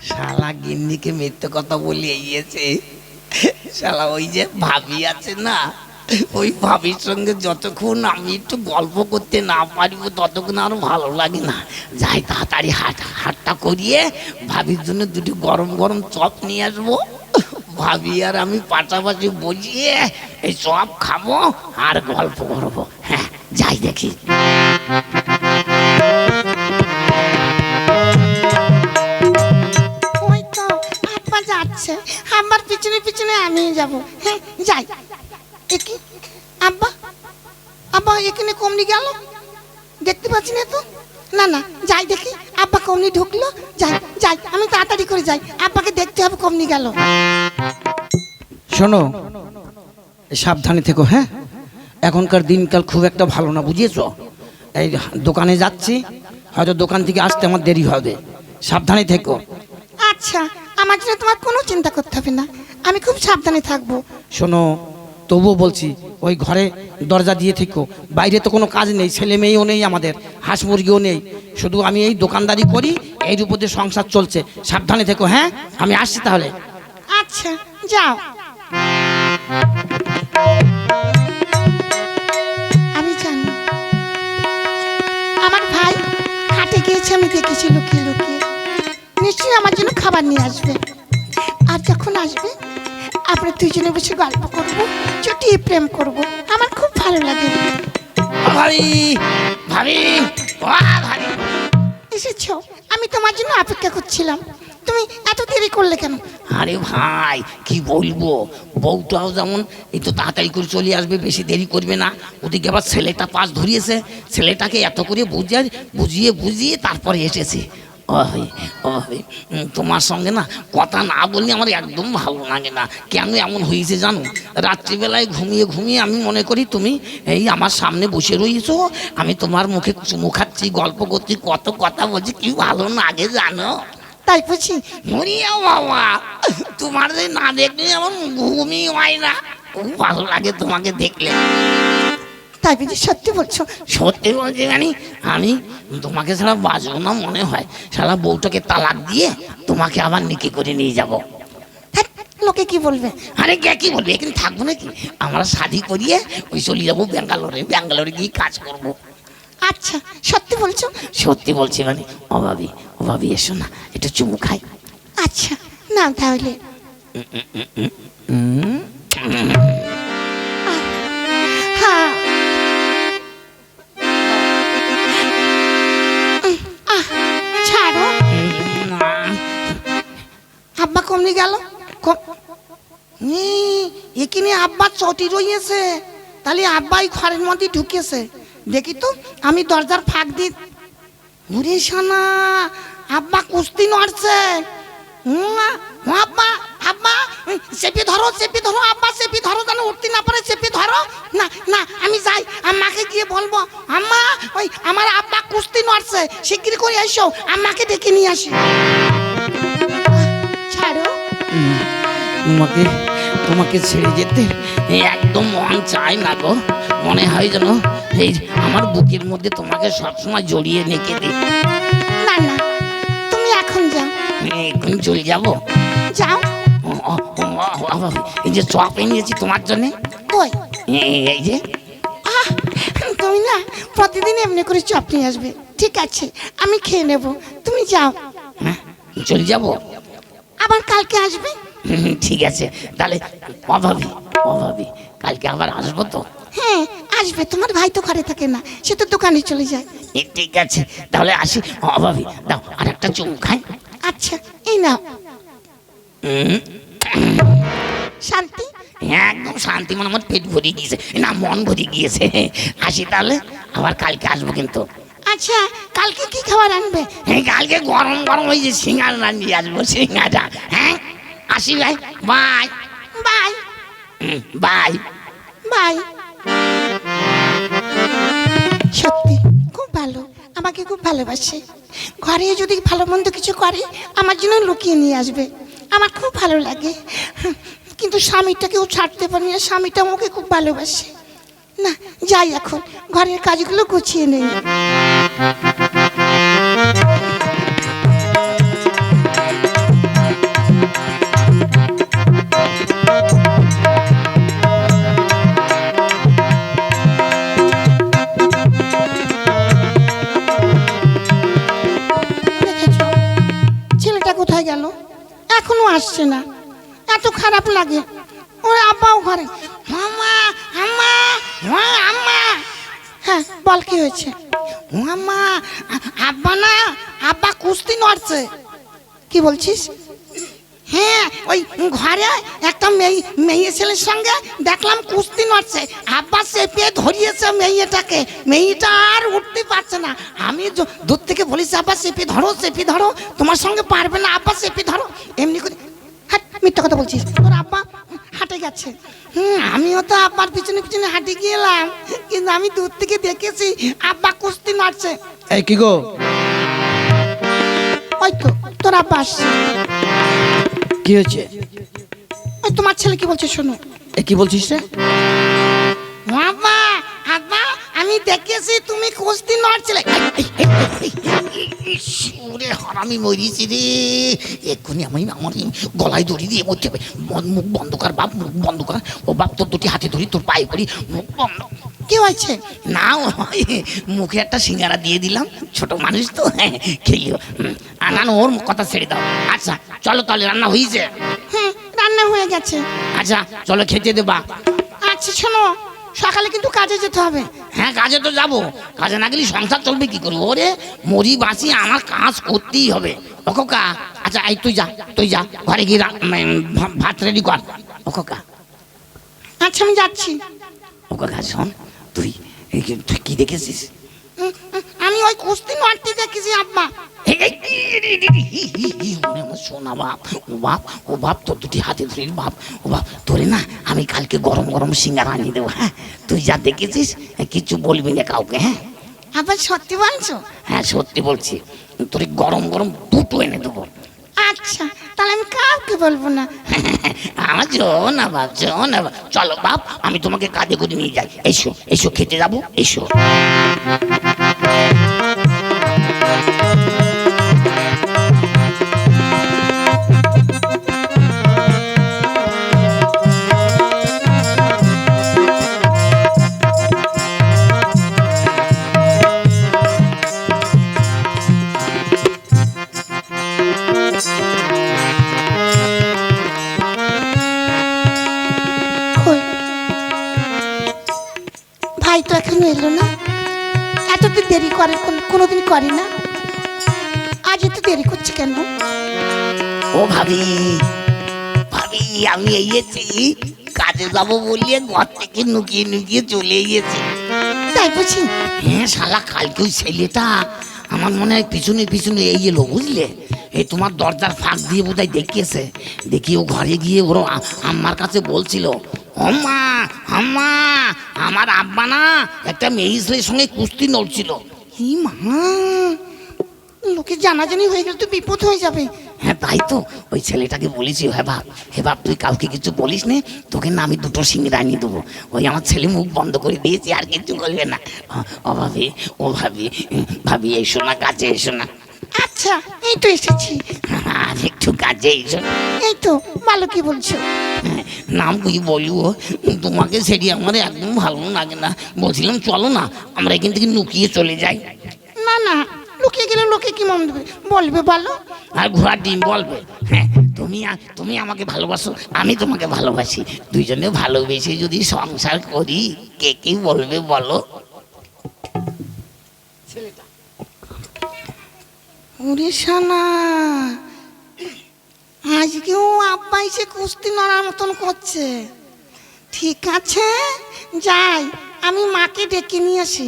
শালা গিন্নিকে মিথ্যে কথা বলে গিয়েছে। শালা ওই যে ভাবি আছে না, ওই ভাবির সঙ্গে যতক্ষণ আমি একটু গল্প করতে না পারিব ততক্ষণ আরো ভালো লাগে না। যাই তাড়াতাড়ি হাটটা করিয়ে ভাবির জন্য দুটো গরম গরম চপ নিয়ে আসবো। ভাবি আর আমি পাশাপাশি বসিয়ে এই চপ খাবো আর গল্প করবো। হ্যাঁ, যাই দেখি। ওই তো আপা যাচ্ছে, আমার পিছনে পিছনে আমি যাব। হ্যাঁ যাই। একি আব্বা, আব্বা এখানে কমনি গেল, দেখতে পাচ্ছি না তো। না না, যাই দেখি আব্বা কমনি ঢুকলো। যাই যাই, আমি তাড়াতাড়ি করে যাই, আব্বাকে দেখতে হবে কমনি গেল। শোনো, সাবধানে থেকো। হ্যাঁ, এখনকার দিনকাল খুব একটা ভালো না, বুঝিয়েছো? এই দোকানে যাচ্ছি, হয়তো দোকান থেকে আসতে আমার দেরি হবে, সাবধানে থেকো। আচ্ছা, আমার জন্য তোমার কোনো চিন্তা করতে হবে না, আমি খুব সাবধানে থাকবো। শোনো, তবুও বলছি ওই ঘরে দরজা দিয়ে থেকো, বাইরে তো কোনো কাজ নেই, ছেলে মেয়েও নেই, আমাদের হাঁস মুরগিও নেই, শুধু আমি এই দোকানদারি করি, এই উপর দিয়ে সংসার চলছে। সাবধানে থেকো। হ্যাঁ, আমি আসছি তাহলে। আচ্ছা যাও। আমি জানি আমার ভাই হাটে গিয়েছে, আমি দেখেছি লুকিয়ে লুকিয়ে, নিশ্চয়ই আমার জন্য খাবার নিয়ে আসবে। আর যখন আসবে আমরা দুজনে বসে গল্প করবো, চুটিয়ে প্রেম করব, আমার খুব ভালো লাগে। ভাবি, ভাবি, ভাবি এসেছো? আমি তোমার জন্য অপেক্ষা করছিলাম, তুমি এত দেরি করলে কেন? আরে ভাই, কি বলবো, বউটাও যেমন এই তো তাড়াতাড়ি করে চলে আসবে, বেশি দেরি করবে না। ওদিকে আবার ছেলেটা পাশ ধরিয়েছে, ছেলেটাকে এত করে বুঝিয়ে বুঝিয়ে তারপরে এসেছে। তোমার সঙ্গে না কথা না বললে আমার একদম ভালো লাগে না। কেন এমন হয়েছে জানো? রাত্রিবেলায় ঘুমিয়ে ঘুমিয়ে আমি মনে করি তুমি এই আমার সামনে বসে রয়েছো, আমি তোমার মুখে চুমু খাচ্ছি, গল্প করছি, কত কথা বলছি, কি ভালো লাগে জানো? তাই বুঝি? মরিয়া বাবা, তোমার না দেখলে আমার ঘুমই হয় না, খুব ভালো লাগে তোমাকে দেখলে। তাই বুঝি? সত্যি বলছো? সত্যি বলছি, আমি তোমাকে ছাড়া বাঁচবো না মনে হয়। শালা বউটাকে তালাক দিয়ে তোমাকে আবার নিকি করে নিয়ে যাব। ধ্যাৎ, লোকে কি বলবে? আরে কে কি বলবে, এখানে থাকবো নাকি? আমরা শাদি করিয়ে ওই চলে যাবো ব্যাঙ্গালোরে গিয়ে কাজ করব। আচ্ছা, সত্যি বলছো? সত্যি বলছি অভাবী এসো না, একটু চুমু খাই। আচ্ছা না তাহলে। হ্যাঁ, ছাড়ো। আব্বা কমনি গেল, এখানে আব্বা চটি রয়েছে, তাহলে আব্বাই ঘরের মধ্যে ঢুকেছে। দেখি তো, আমি দরজার ফাঁক দিয়ে ঘুরে শোনা, আব্বা কুস্তি নড়ছে। আব্বা, আব্বা চেপে ধরো, চেপে ধরো, আব্বা চেপে ধরো, যেন উঠতে না পারে, চেপে ধরো। না না, আমি যাই, আম্মাকে গিয়ে বলবো, আম্মা ওই আমার আব্বা কুস্তি নড়ছে, শিগগির করে এসো, আম্মাকে ডেকে নিয়ে আসি। ছাড়ো। তোমাকে ছেড়ে যেতে একদম মন চায় না গো, মনে হয় যেন এই আমার বুকের মধ্যে তোমাকে সবসময় জড়িয়ে রেখে দিই। না না, তুমি এখন যাও। এখন চলে যাবো? যাও। এই যে চপ এনেছি তোমার জন্য, কই? এই যে। তুমি না প্রতিদিন এমনি করে চপ নিয়ে আসবে, ঠিক আছে, আমি খেয়ে নেব, তুমি যাও। চলে যাবো? আবার কালকে আসবে? ঠিক আছে, তাহলে অভাবী কালকে আবার আসবো তো? হ্যাঁ আসবে, তোমার ভাই তো ঘরে থাকে না, সে তো দোকানে চলে যায়। ঠিক আছে, তাহলে আসি। অভাবী দাও আর একটা চুমু খাই। আচ্ছা, এই নাও। শান্তি? একদম শান্তি, মানে আমার পেট ভরে গিয়েছে, না মন ভরে গিয়েছে। আসি তাহলে, আবার কালকে আসবো কিন্তু। আচ্ছা, কালকে কি খাবার আনবে? কালকে গরম গরম ওই যে সিঙ্গারা নিয়ে আসবো, সিঙ্গারা। হ্যাঁ, আসি ভাই, বাই বাই বাই বাই। সত্যি খুব ভালো, আমাকে খুব ভালোবাসে, ঘরে যদি ভালো মন্দ কিছু করে আমার জন্য লুকিয়ে নিয়ে আসবে, আমার খুব ভালো লাগে। কিন্তু স্বামীটাকেও ছাড়তে পারি না, স্বামীটা আমাকে খুব ভালোবাসে। না যাই, এখন ঘরের কাজগুলো গুছিয়ে নেই। আব্বাটা কোথায় গেল? এখনো আসছে না, এত খারাপ লাগে। ওর আব্বাও ঘরে। মামা, আম্মা, মা, আম্মা। হ্যাঁ বল, কি হয়েছে? মামা, আব্বা না, আব্বা কুস্তি নড়ছে। কি বলছিস? হ্যাঁ, ওই ঘরে একটা মেয়ে ছেলের সঙ্গে দেখলাম কুস্তি নড়ছে। আব্বা চেপে ধরিয়েছে মেয়েটাকে, মেয়েটা আর উঠতে পারছে না। আমি দূর থেকে বলিস আব্বা চেপে ধরো, চেপে ধরো, তোমার সঙ্গে পারবে না, আব্বা চেপে ধরো। এমনি করে হাট, মিথ্যা কথা বলছিস। তোর আব্বা হাঁটে গেছে। আমিও তো আব্বার পিছনে পিছনে হাঁটে গেলাম, কিন্তু আমি দূর থেকে দেখেছি আব্বা কুস্তি নড়ছে। এই কি গো? ওই তো তোর আব্বা আসছে। কি হয়েছে? ওই তোমার ছেলে কি বলছে শোনো। এ কি বলছিস রে? আব্বা, আব্বা, আমি দেখেছি তুমি কুস্তি নড়ছিলে। ওরে হারামি মরিছি রে, এক্ষুনি আমি আমার গলায় দড়ি দিয়ে মরতে হবে। মুখ বন্ধ কর বাপ, মুখ বন্ধ কর। ও বাপ, তোর দুটি হাতে ধরি, তোর পায়ে পড়ি, মুখ বন্ধ। কি হয়েছে? না, ওই মুখে একটা সিঙ্গারা দিয়ে দিলাম, ছোট মানুষ তো, হ্যাঁ খেলিও। না না, ওর কথা ছেড়ে দাও। আচ্ছা চলো তাহলে, রান্না হয়েছে? হ্যাঁ রান্না হয়ে গেছে। আচ্ছা চলো খেতে দেবা। আচ্ছা শোনো, সকালে কিন্তু কাজে যেতে হবে। হ্যাঁ কাজে তো যাবো, কাজে না গেলে সংসার চলবে কি করবো? ওরে মরি বাঁচি আমার কাজ করতেই হবে। ও খোকা, আচ্ছা এই তুই যা, তুই যা ঘরে গিয়ে ভাত রেডি কর। ও খোকা, আচ্ছা আমি যাচ্ছি। ও খোকা শোন, তুই তুই কি দেখেছিস? আমি ওই কুস্তি নড়তে দেখেছি আব্বা। শোনা বাপ, ও বাপ, ও বাপ, তোর দুটি হাতে ধরে বাপ, ও বাপ ধরে না, আমি কালকে গরম গরম সিঙ্গারা আনিয়ে দেবো। হ্যাঁ তুই যা দেখেছিস কিছু বলবি না কাউকে। হ্যাঁ আবার সত্যি বলছো? হ্যাঁ সত্যি বলছি, তোর গরম গরম দুটো এনে দেবো। আচ্ছা তাহলে আমি কাউকে বলবো না। আমার না বাপ, না বাপ, চলো বাপ, আমি তোমাকে কাঁধে করে নিয়ে যাই। এসো এসো, খেতে যাবো, এসো। কই ভাই তো এখনো এলো না। এতদিন দেরি করে, কোনোদিন করে না, আজ এত দেরি করছে কেন? ও ভাবি, ভাবি আমি এসেছি, কাজে যাবো বলিয়ে ঘর থেকে নুকিয়ে নুকিয়ে চলে গিয়েছি। তাই বুঝি? হ্যাঁ শালা, কালকে ওই ছেলেটা আমার মনে হয় পিছনে পিছনে এই এলো, বুঝলে? এই তোমার দরজার ফাঁক দিয়ে বোধহয় দেখিয়েছে। দেখি ও ঘরে গিয়ে ওর আম্মার কাছে বলছিল, আম্মা, আম্মা, আমার আব্বা না একটা মেয়ে ছেলের সঙ্গে কুস্তি নড়ছিল। এই মা, লোকে জানাজানি হয়ে গেলে তো বিপদ হয়ে যাবে। হ্যাঁ তাই তো, ওই ছেলেটাকে বলেছি, হ্যাঁ বাপ, হে বাপ তুই কাউকে কিছু বলিস নে, তোকে না আমি দুটো সিঙ্গারা আনিয়ে দেবো। ওই আমার ছেলে মুখ বন্ধ করে দিয়েছি, আর কিছু বলবে না। ও ভাবি, ও ভাবি, ভাবি এসো না, কাছে এসো না। আচ্ছা এই তো এসেছি। আর একটু কাছে এসো। এই তো ভালো, কি বলছো? নাম কি বলবো, তোমাকে সেটি আমার একদম ভালো লাগে না। বলছিলাম চলো না আমরা এখান থেকে লুকিয়ে চলে যাই। না না, লুকিয়ে গেলে লোকে কি মন দেবে, বলবে বলো। আর ঘোড়ার ডিম বলবে। হ্যাঁ তুমি আমাকে ভালোবাসো, আমি তোমাকে ভালোবাসি, দুইজনে ভালোবেসে যদি সংসার করি কে কি বলবে বলো? ওরে শালা, আজকেও আব্বা এসে কুস্তি নড়ার মতন করছে। ঠিক আছে যাই, আমি মাকে ডেকে নিয়ে আসি।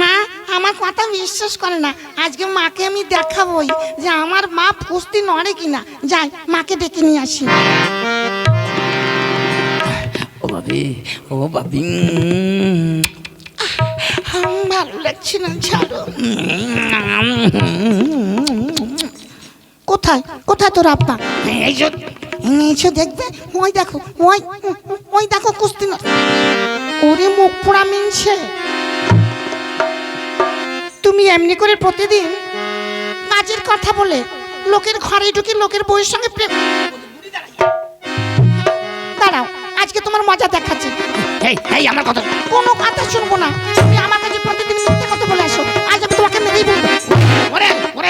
মা আমার কথা বিশ্বাস করে না, আজকে মাকে আমি দেখাবই যে আমার মা কুস্তি নড়ে কিনা। যাই মাকে ডেকে নিয়ে আসি। ও ভাবি, ও ভাবি, ভালো লাগছে না, ছাড়ো। কোথায় কোথায় তোর আব্বা? এইসব এসো দেখবে, ওই দেখো, ওই ওই দেখো কুস্তি না। ওরে মুখ পোড়া মিনছে, তুমি এমনি করে প্রতিদিন কাজের কথা বলে লোকের ঘরে ঢুকে লোকের বউয়ের সঙ্গে প্রেম। দাঁড়াও, আজকে তোমার মজা দেখাচ্ছে। এই আমার কথা, কোনো কথা শুনবো না। তুমি আমার কাছে প্রতিদিন মিথ্যে কথা বলে আসো, আজ আমি তোমাকে মেরেই ফেলবো। ওরে ওরে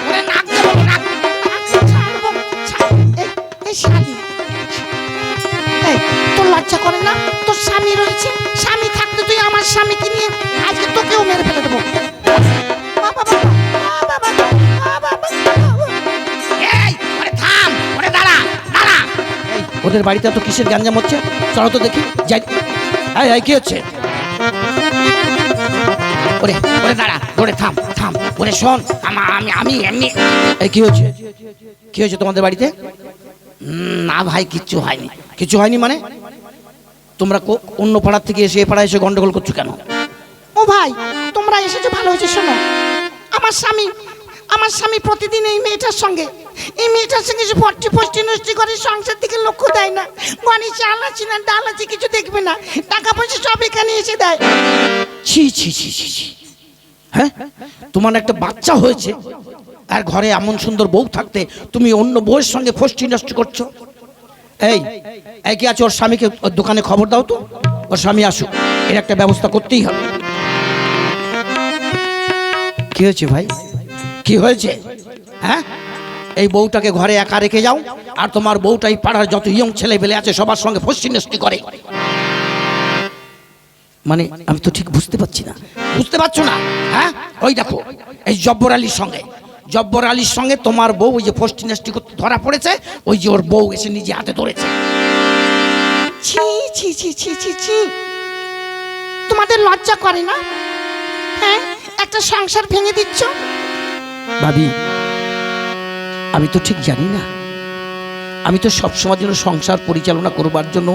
ওরে নাক দিয়ে বলো, নাক ওদের বাড়িতে তো কিসের গ্যাঞ্জাম হচ্ছে? চলো তো দেখি যাই। এই কি হচ্ছে? ওরে ওরে দাঁড়া, ওরে থাম থাম, ওরে শোন, আমি এমনি। এই কি হচ্ছে? কি হয়েছে তোমাদের বাড়িতে? না ভাই, কিচ্ছু হয়নি। কিছু হয়নি মানে? তোমরা অন্য পাড়ার থেকে এসে এ পাড়ায় এসে গন্ডগোল করছো কেন? ও ভাই, তোমরা এসেছো ভালো হয়েছে। শোনো, আমার স্বামী প্রতিদিন এই মেয়েটার সঙ্গে যে পট্টি নষ্টি করে, সংসার দিকে লক্ষ্য দেয় না। গনি চাল আছে না ডাল আছে কিছু দেখবে না, টাকা পয়সা সব এখানে এসে দেয়। ছি ছি ছি ছি ছি। হ্যাঁ, তোমার একটা বাচ্চা হয়েছে আর ঘরে এমন সুন্দর বউ থাকতে তুমি অন্য বউয়ের সঙ্গে ফষ্টি নষ্ট করছো। এই এই কি আছে? ওর স্বামীকে ওর দোকানে খবর দাও তো, ওর স্বামী আসুক, এর একটা ব্যবস্থা করতেই হবে। কি হয়েছে ভাই, কি হয়েছে? হ্যাঁ, এই বউটাকে ঘরে একা রেখে যাও আর তোমার বউটাই পাড়ার যত ইয়ং ছেলে পেলে আছে সবার সঙ্গে ফষ্টি নষ্টি করে। মানে আমি তো ঠিক বুঝতে পারছি না। বুঝতে পারছো না? হ্যাঁ, ওই দেখো এই জব্বর আলীর সঙ্গে তোমার বউ ওই যে ফষ্টি নষ্টি করতে ধরা পড়েছে, ওই যে ওর বউ এসে নিজে হাতে ধরেছে। ছি ছি ছি ছি ছি ছি, তোমাদের লজ্জা করে না? হ্যাঁ, একটা সংসার ভেঙে দিচ্ছ। ভাবি, আমি তো ঠিক জানি না। আমি তো সবসময়ের জন্য সংসার পরিচালনা করবার জন্য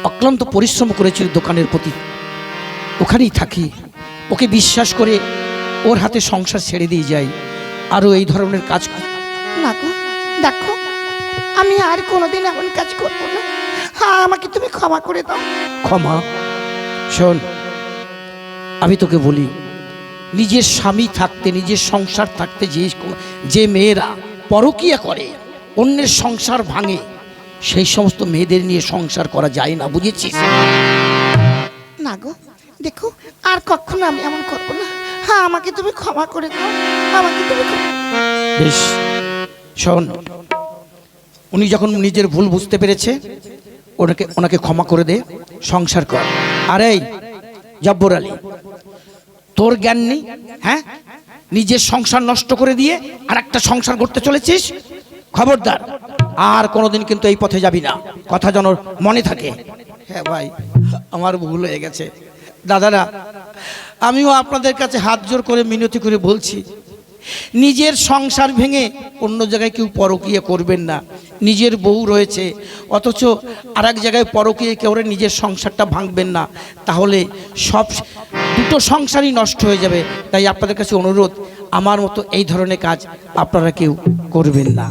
অক্লান্ত পরিশ্রম করেছি দোকানের প্রতি, ওখানেই থাকি, ওকে বিশ্বাস করে ওর হাতে সংসার ছেড়ে দিয়ে যাই, আরও এই ধরনের কাজ। না গো, দেখো, আমি আর কোনোদিন এমন কাজ করবো না। হ্যাঁ, আমাকে তুমি ক্ষমা করে দাও। ক্ষমা? শোন, আমি তোকে বলি, নিজের স্বামী থাকতে, নিজের সংসার থাকতে যে মেয়েরা পরকীয়া করে, অন্যের সংসার ভাঙে, সেই সমস্ত মেয়েদের নিয়ে সংসার করা যায় না, বুঝেছিস? না গো, দেখো, আর কখনো আমি এমন করবো না। হ্যাঁ, আমাকে তুমি ক্ষমা করে দাও, আমাকে তুমি বেশ, শোন, উনি যখন নিজের ভুল বুঝতে পেরেছে, ওনাকে ক্ষমা করে দে, সংসার কর। আর এই জব্বর আলী, তোর জ্ঞান নেই? হ্যাঁ, নিজের সংসার নষ্ট করে দিয়ে আর একটা সংসার করতে চলেছিস। খবরদার, আর কোনোদিন কিন্তু এই পথে যাবি না, কথা যেন মনে থাকে। হ্যাঁ ভাই, আমার ভুল হয়ে গেছে। দাদারা, আমিও আপনাদের কাছে হাত জোর করে মিনতি করে বলছি, নিজের সংসার ভেঙে অন্য জায়গায় কেউ পরকীয়া করবেন না। নিজের বউ রয়েছে অথচ আর এক জায়গায় পরকীয়া করে নিজের সংসারটা ভাঙবেন না, তাহলে সব দুটো সংসারই নষ্ট হয়ে যাবে। তাই আপনাদের কাছে অনুরোধ, আমার মতো এই ধরনের কাজ আপনারা কেউ করবেন না।